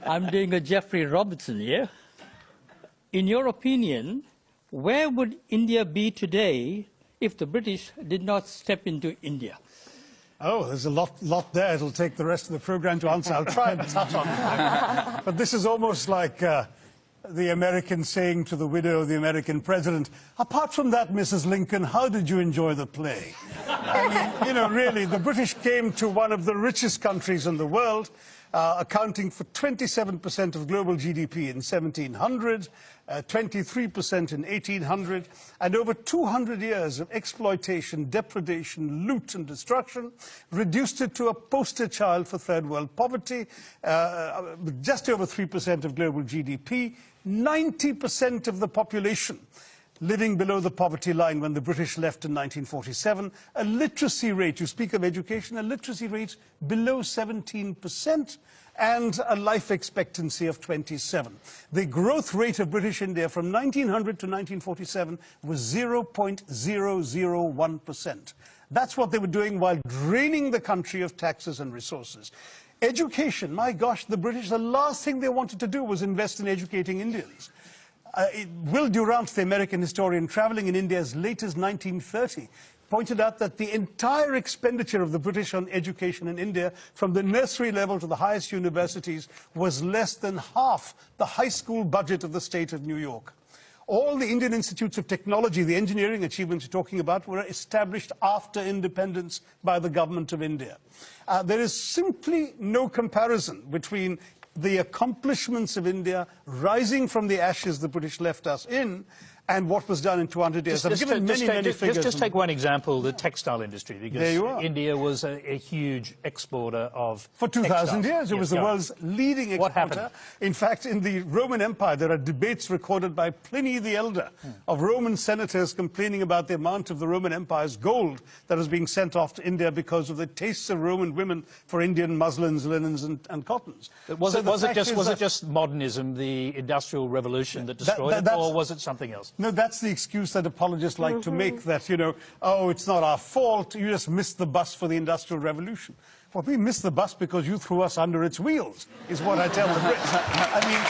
I'm doing a Jeffrey Robertson here. In your opinion, where would India be today if the British did not step into India? Oh, there's a lot there. It'll take the rest of the program to answer. I'll try and touch on it. But this is almost like the American saying to the widow of the American president, apart from that, Mrs. Lincoln, how did you enjoy the play? I mean, you know, really, the British came to one of the richest countries in the world, accounting for 27% of global GDP in 1700, 23% in 1800, and over 200 years of exploitation, depredation, loot and destruction, reduced it to a poster child for third world poverty, just over 3% of global GDP, 90% of the population living below the poverty line when the British left in 1947, a literacy rate, you speak of education, a literacy rate below 17%, and a life expectancy of 27. The growth rate of British India from 1900 to 1947 was 0.001%. That's what they were doing while draining the country of taxes and resources. Education, my gosh, the British, the last thing they wanted to do was invest in educating Indians. Will Durant, the American historian traveling in India as late as 1930, pointed out that the entire expenditure of the British on education in India, from the nursery level to the highest universities, was less than half the high school budget of the state of New York. All the Indian institutes of technology, the engineering achievements you're talking about, were established after independence by the government of India. There is simply no comparison between the accomplishments of India rising from the ashes the British left us in and what was done in 200 years. I've given many figures. Just take one example, the textile industry, because India was a huge exporter of For 2,000 years, it was the world's leading exporter. What happened? In fact, in the Roman Empire, there are debates recorded by Pliny the Elder of Roman senators complaining about the amount of the Roman Empire's gold that was being sent off to India because of the tastes of Roman women for Indian muslins, linens, and cottons. Was it just modernism, the Industrial Revolution, that destroyed it, or was it something else? No, that's the excuse that apologists like to make, that, you know, oh, it's not our fault, you just missed the bus for the Industrial Revolution. Well, we missed the bus because you threw us under its wheels, is what I tell the Brits. I mean,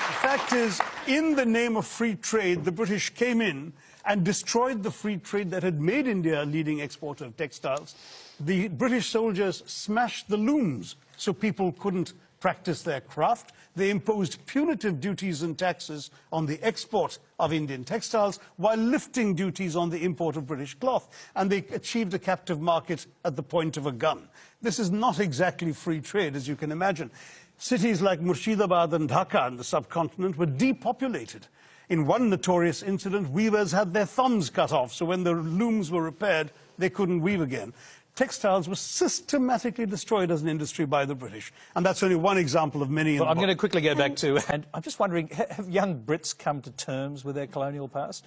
the fact is, in the name of free trade, the British came in and destroyed the free trade that had made India a leading exporter of textiles. The British soldiers smashed the looms so people couldn't practice their craft. They imposed punitive duties and taxes on the export of Indian textiles while lifting duties on the import of British cloth. And they achieved a captive market at the point of a gun. This is not exactly free trade, as you can imagine. Cities like Murshidabad and Dhaka in the subcontinent were depopulated. In one notorious incident, weavers had their thumbs cut off, so when the looms were repaired, they couldn't weave again. Textiles were systematically destroyed as an industry by the British. And that's only one example of many. Well, I'm going to quickly go back to, and I'm just wondering, have young Brits come to terms with their colonial past?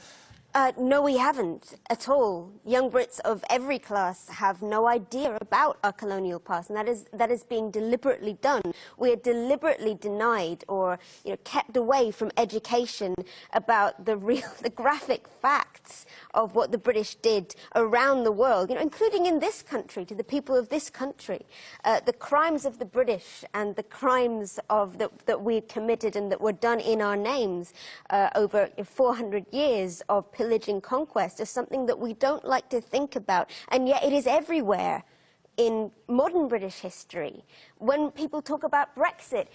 No, we haven't at all. Young Brits of every class have no idea about our colonial past, and that is being deliberately done. We are deliberately denied or, you know, kept away from education about the graphic facts of what the British did around the world, you know, including in this country, to the people of this country. The crimes of the British and the crimes that we committed and that were done in our names over 400 years of pillaging conquest is something that we don't like to think about, and yet it is everywhere in modern British history. When people talk about Brexit,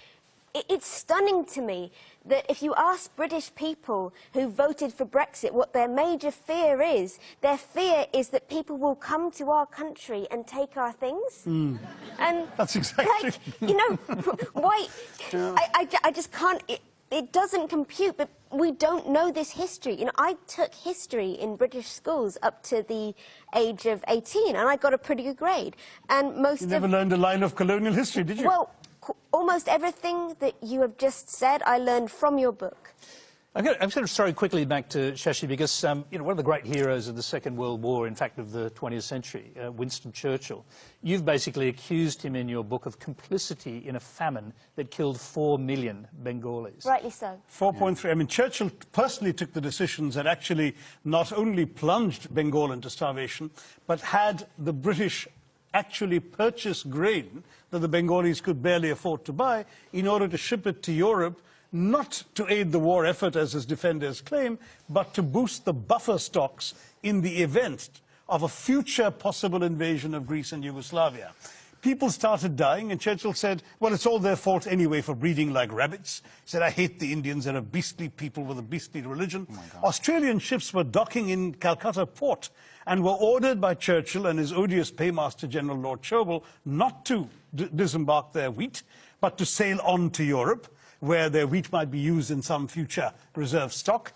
it's stunning to me that if you ask British people who voted for Brexit what their major fear is, their fear is that people will come to our country and take our things. And that's exactly... Like, you know, why... I just can't... It doesn't compute, but we don't know this history. You know, I took history in British schools up to the age of 18, and I got a pretty good grade. And most You never learned a line of colonial history, did you? Well, almost everything that you have just said, I learned from your book. I'm going to throw quickly back to Shashi, because you know, one of the great heroes of the Second World War, in fact of the 20th century, Winston Churchill, you've basically accused him in your book of complicity in a famine that killed 4 million Bengalis. Rightly so. 4.3. I mean, Churchill personally took the decisions that actually not only plunged Bengal into starvation, but had the British actually purchase grain that the Bengalis could barely afford to buy in order to ship it to Europe, not to aid the war effort, as his defenders claim, but to boost the buffer stocks in the event of a future possible invasion of Greece and Yugoslavia. People started dying, and Churchill said, well, it's all their fault anyway for breeding like rabbits. He said, I hate the Indians. They're a beastly people with a beastly religion. Australian ships were docking in Calcutta port and were ordered by Churchill and his odious paymaster, General Lord Cherwell, not to disembark their wheat, but to sail on to Europe, where their wheat might be used in some future reserve stock.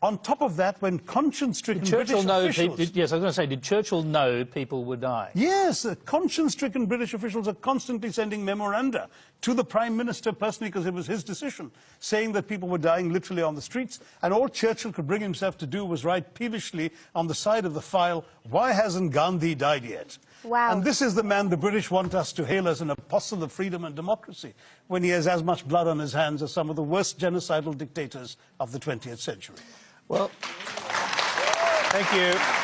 On top of that, when conscience-stricken British officials... Yes, I was going to say, did Churchill know people would die? Yes, conscience-stricken British officials are constantly sending memoranda to the Prime Minister personally, because it was his decision, saying that people were dying literally on the streets, and all Churchill could bring himself to do was write peevishly on the side of the file, why hasn't Gandhi died yet? Wow. And this is the man the British want us to hail as an apostle of freedom and democracy, when he has as much blood on his hands as some of the worst genocidal dictators of the 20th century. Well, thank you.